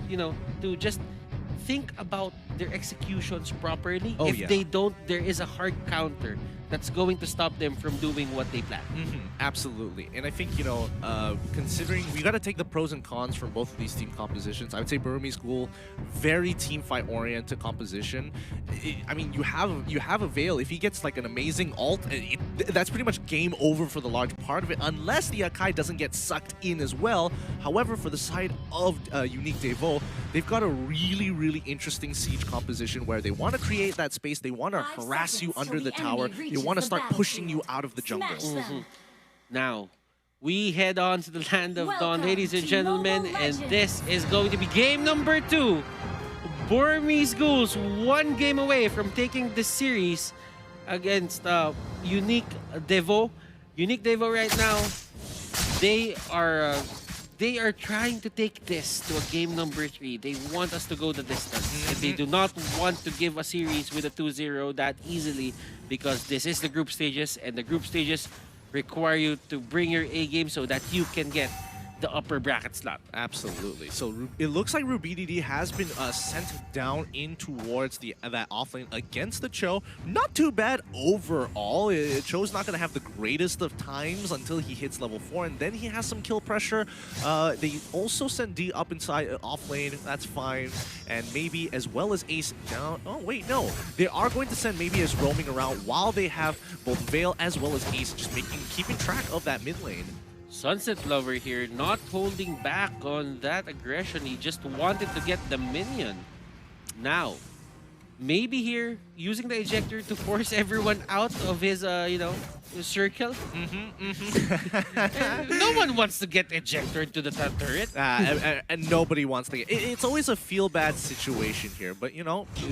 to just think about their executions properly. Oh, If yeah. they don't, there is a hard counter that's going to stop them from doing what they plan. Absolutely. And I think, considering we got to take the pros and cons from both of these team compositions. I would say Burmese Ghoul, very team fight oriented composition. I mean, you have a Veil. If he gets like an amazing ult, that's pretty much game over for the large part of it, unless the Akai doesn't get sucked in as well. However, for the side of Unique Devo, they've got a really, really interesting siege composition where they want to create that space. They want to harass you under the tower. They want to start pushing you out of the jungle. Now, we head on to the land of Dawn, ladies and gentlemen, and this is going to be game number 2. Burmese Ghouls, 1 game away from taking the series against Unique Devo. Unique Devo right now, they are trying to take this to a game number 3. They want us to go the distance. And they do not want to give a series with a 2-0 that easily, because this is the group stages, and the group stages require you to bring your A game so that you can get the upper bracket slot. Absolutely. So it looks like RubyDD has been sent down in towards that offlane against the Cho. Not too bad overall. Cho's not going to have the greatest of times until he hits level 4, and then he has some kill pressure. They also send D up inside offlane. That's fine. And maybe as well as Ace down. Oh, wait, no. They are going to send maybe as roaming around while they have both Veil as well as Ace just keeping track of that mid lane. Sunset Lover here, not holding back on that aggression. He just wanted to get the minion. Now, maybe here, using the ejector to force everyone out of his, circle. No one wants to get ejected to the top turret. And nobody wants to get... It's always a feel-bad situation here, but,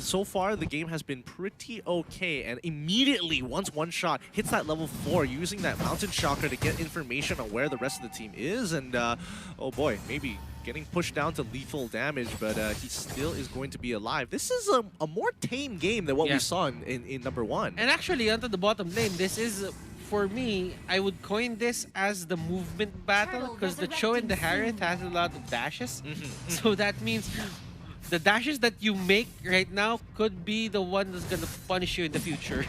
so far the game has been pretty okay, and immediately, once one shot hits that level 4, using that Mountain Shocker to get information on where the rest of the team is, and, oh boy, maybe getting pushed down to lethal damage, but he still is going to be alive. This is a more tame game than what we saw in number 1. And actually, onto the bottom lane, this is, for me, I would coin this as the movement battle, because the Cho and the Harith has a lot of dashes. So that means the dashes that you make right now could be the one that's going to punish you in the future.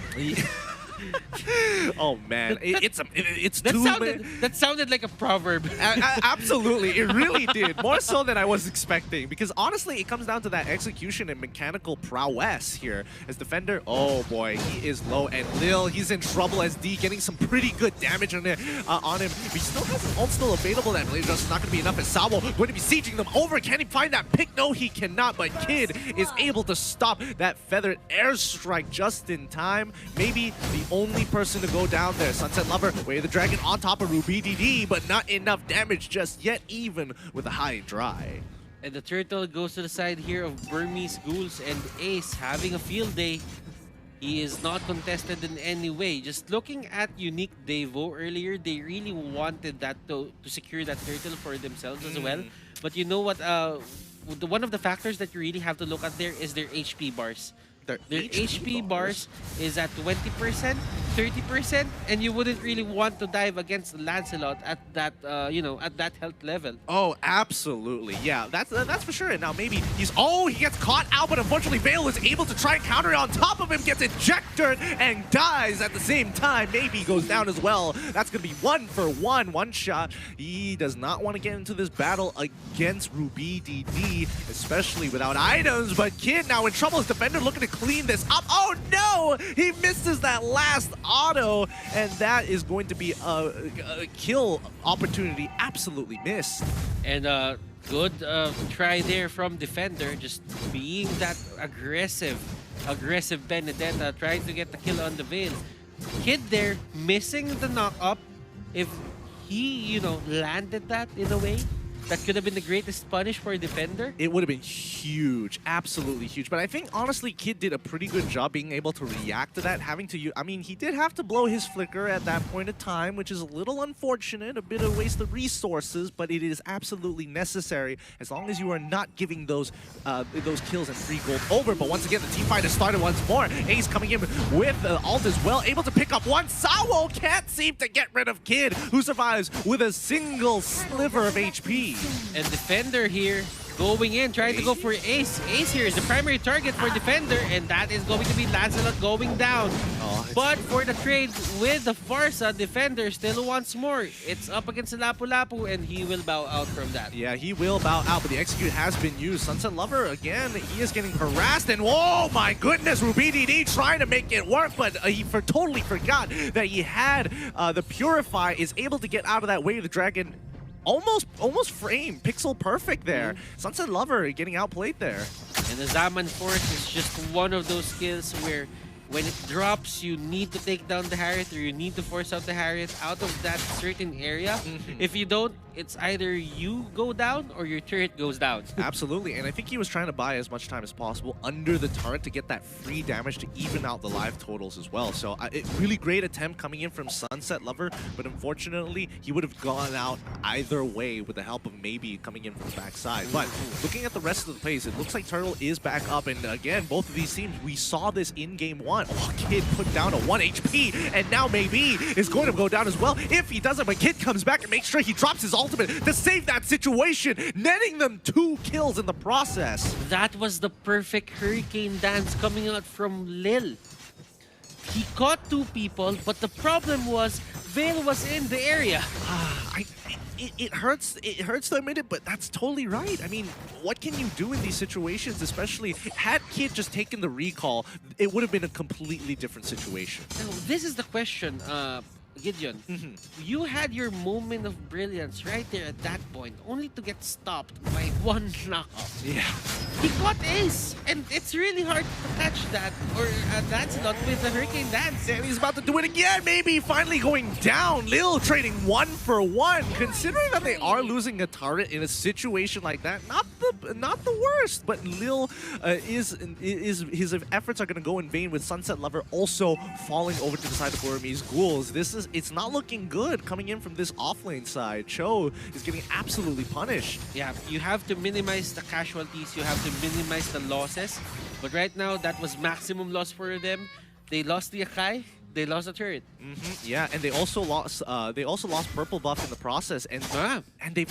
Oh man, that sounded like a proverb. Absolutely, it really did. More so than I was expecting. Because honestly, it comes down to that execution and mechanical prowess here. As defender, oh boy, he is low. And Lil, he's in trouble as D getting some pretty good damage on him. He still has his ult still available. That Blaze Dust is not going to be enough. As Sabo going to be sieging them over. Can he find that pick? No, he cannot. But Kid is able to stop that feathered airstrike just in time. Maybe the only person to go down there. Sunset Lover, Way of the Dragon on top of RubyDD, but not enough damage just yet, even with a high and dry. And the turtle goes to the side here of Burmese Ghouls, and Ace having a field day. He is not contested in any way. Just looking at Unique Devo earlier, they really wanted that to secure that turtle for themselves as well. But you know what? One of the factors that you really have to look at there is their HP bars. Their HP bars is at 20%, 30%, and you wouldn't really want to dive against Lancelot at that, at that health level. Oh, absolutely. Yeah, that's for sure. And now maybe he gets caught out, but unfortunately Veil is able to try and counter it on top of him, gets ejected and dies at the same time. Maybe goes down as well. That's going to be 1 for 1, one shot. He does not want to get into this battle against RubyDD, especially without items, but Kid now in trouble. His defender looking to clean this up. Oh no! He misses that last auto, and that is going to be a kill opportunity absolutely missed. And good try there from defender, just being that aggressive Benedetta, trying to get the kill on the Veil. Kid there missing the knock up. If he, landed that in a way, that could have been the greatest punish for a defender. It would have been huge, absolutely huge. But I think, honestly, Kid did a pretty good job being able to react to that, having to use... I mean, he did have to blow his flicker at that point of time, which is a little unfortunate, a bit of waste of resources, but it is absolutely necessary as long as you are not giving those kills and free gold over. But once again, the team fight has started once more. Ace coming in with ult as well, able to pick up one. Sawo can't seem to get rid of Kid, who survives with a single sliver of HP. And defender here going in, trying to go for Ace. Ace here is the primary target for Defender, and that is going to be Lancelot going down. But for the trade with the Farsa, Defender still wants more. It's up against the Lapu Lapu, and he will bow out from that. Yeah, he will bow out, but the execute has been used. Sunset Lover, again, he is getting harassed, and whoa, my goodness, Ruby DD trying to make it work, but he totally forgot that he had the Purify, is able to get out of that way. The Dragon almost frame, pixel perfect there. Sunset Lover getting outplayed there. And the Zaman Force is just one of those skills where when it drops, you need to take down the Harriet, or you need to force out the Harriet out of that certain area. If you don't, it's either you go down or your turret goes down. Absolutely, and I think he was trying to buy as much time as possible under the turret to get that free damage to even out the life totals as well. So really great attempt coming in from Sunset Lover, but unfortunately, he would have gone out either way with the help of maybe coming in from the backside. But looking at the rest of the plays, it looks like Turtle is back up, and again, both of these teams, we saw this in game 1. Oh, Kid put down a 1 HP, and now maybe is going to go down as well. If he doesn't, but Kid comes back and makes sure he drops his ultimate to save that situation, netting them 2 kills in the process. That was the perfect hurricane dance coming out from Lil. He caught 2 people, but the problem was Vale was in the area. It hurts to admit it, but that's totally right. I mean, what can you do in these situations, especially had Kid just taken the recall, it would have been a completely different situation. Now, this is the question, Gideon. You had your moment of brilliance right there at that point, only to get stopped by 1 knockout. Yeah. He caught Ace, and it's really hard to catch that, or that's not with the Hurricane Dance. And he's about to do it again, maybe finally going down. Lil trading 1 for 1. Considering that they are losing a turret in a situation like that, not the worst, but Lil his efforts are going to go in vain with Sunset Lover also falling over to the side of Burmese Ghouls. It's not looking good coming in from this offlane side. Cho is getting absolutely punished. Yeah, you have to minimize the casualties, you have to minimize the losses. But right now, that was maximum loss for them. They lost the Akai, they lost the turret. Yeah, and they also lost purple buff in the process, and they.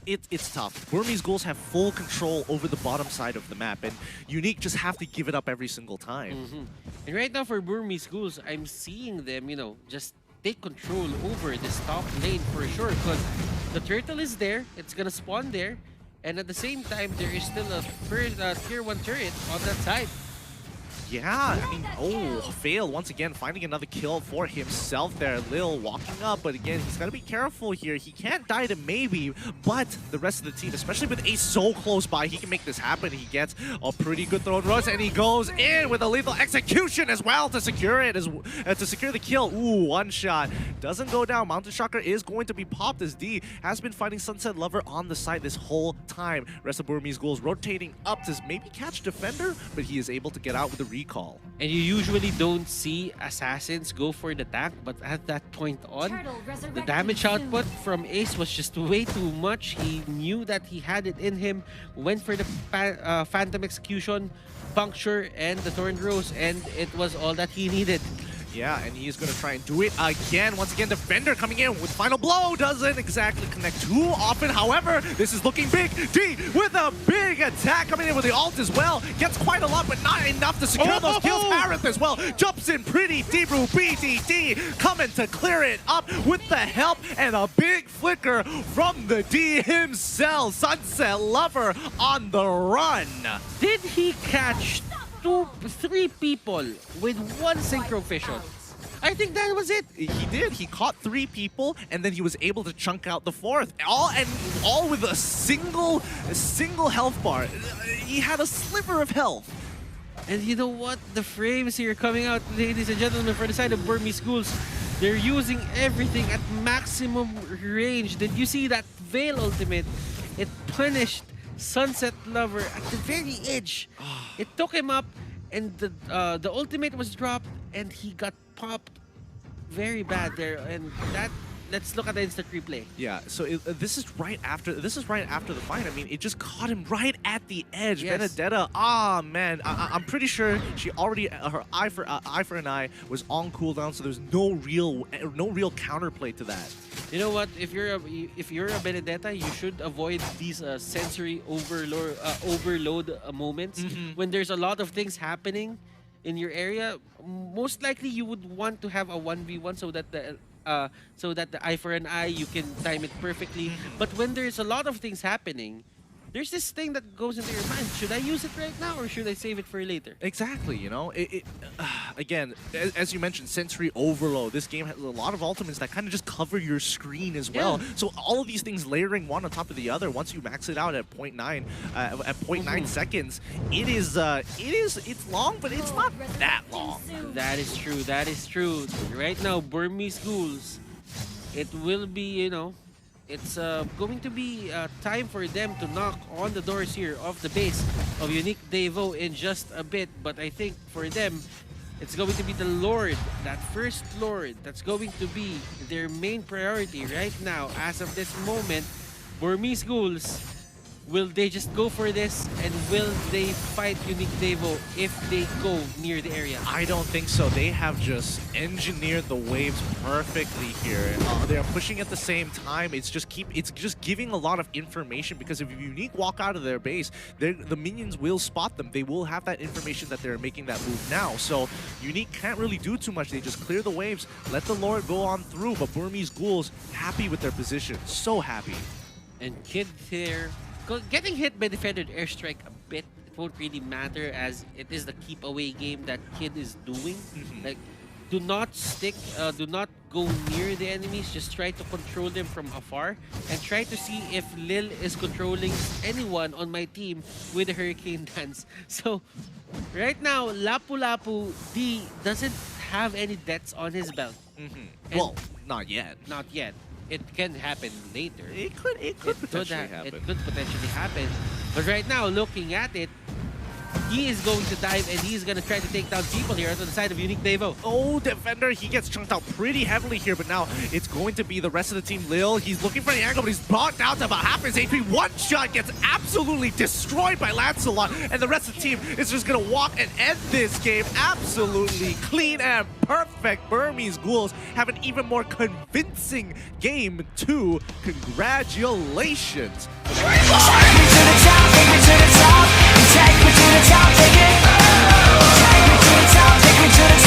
It's tough. Burmese Ghouls have full control over the bottom side of the map, and Unique just have to give it up every single time. And right now for Burmese Ghouls, I'm seeing them, you know, just take control over this top lane for sure, because the turtle is there, it's gonna spawn there, and at the same time, there is still a tier 1 turret on that side. Yeah, I mean, Fail once again finding another kill for himself there. Lil walking up, but again, he's got to be careful here. He can't die to maybe, but the rest of the team, especially with Ace so close by, he can make this happen. He gets a pretty good throw rush, and he goes in with a lethal execution as well to secure it, to secure the kill. Ooh, 1 shot. Doesn't go down. Mountain Shocker is going to be popped as D has been fighting Sunset Lover on the side this whole time. Rest of Burmese Ghouls rotating up to maybe catch Defender, but he is able to get out with the recall. And you usually don't see assassins go for the tank, but at that point on, the damage output from Ace was just way too much. He knew that he had it in him, went for the Phantom Execution, Puncture, and the Thorn Rose, and it was all that he needed. Yeah, and he's going to try and do it again. Once again, Defender coming in with Final Blow. Doesn't exactly connect too often. However, this is looking big. D with a big attack coming in with the ult as well. Gets quite a lot, but not enough to secure those kills. Harith as well jumps in pretty deep. BDD coming to clear it up with the help and a big flicker from the D himself. Sunset Lover on the run. Did he catch 3 people with 1 synchro vision? I think that was it. He did. He caught 3 people, and then he was able to chunk out the 4th. All with a single health bar. He had a sliver of health. And you know what? The frames here coming out, ladies and gentlemen, for the side of Burmese Ghouls. They're using everything at maximum range. Did you see that Veil ultimate? It punished Sunset Lover at the very edge. It took him up, and the ultimate was dropped, and he got popped very bad there. And that let's look at the instant replay. Yeah, so this is right after the fight. I mean, it just caught him right at the edge. Yes. Benedetta, man, I'm pretty sure she already her eye for an eye was on cooldown, so there's no real counterplay to that. You know what? If you're a Benedetta, you should avoid these sensory overload moments when there's a lot of things happening in your area. Most likely, you would want to have a 1v1 so that the eye for an eye, you can time it perfectly. But when there's a lot of things happening, there's this thing that goes into your mind. Should I use it right now or should I save it for later? Exactly, you know? Again, as you mentioned, sensory overload. This game has a lot of ultimates that kind of just cover your screen as well. Yeah. So all of these things layering one on top of the other, once you max it out at 0.9 seconds, it's long, but it's not that long. That is true. That is true. Right now, Burmese Ghouls, it will be, you know, it's going to be time for them to knock on the doors here of the base of Unique Devo in just a bit. But I think for them, it's going to be the Lord, that first Lord, that's going to be their main priority right now. As of this moment, Burmese Ghouls, will they just go for this, and will they fight Unique Devo if they go near the area? I don't think so. They have just engineered the waves perfectly here. They are pushing at the same time. It's just giving a lot of information, because if Unique walk out of their base, the minions will spot them. They will have that information that they're making that move now. So Unique can't really do too much. They just clear the waves, let the Lord go on through. But Burmese Ghouls happy with their position, so happy. And Kid here, getting hit by defended airstrike a bit, it won't really matter, as it is the keep away game that Kid is doing. Like, do not do not go near the enemies, just try to control them from afar and try to see if Lil is controlling anyone on my team with the Hurricane Dance. So right now, Lapu Lapu D doesn't have any deaths on his belt. Well, not yet. Not yet. It can happen later. It could potentially happen. It could potentially happen. But right now, looking at it, he is going to dive and he's going to try to take down people here on the side of Unique Devo. Oh, Defender, he gets chunked out pretty heavily here, but now it's going to be the rest of the team. Lil, he's looking for the angle, but he's brought down to about half his HP. One shot gets absolutely destroyed by Lancelot, and the rest of the team is just going to walk and end this game absolutely clean and perfect. Burmese Ghouls have an even more convincing game too. Congratulations. Take me to the top, take it. Take me to the top, take me to the top, take me to the top.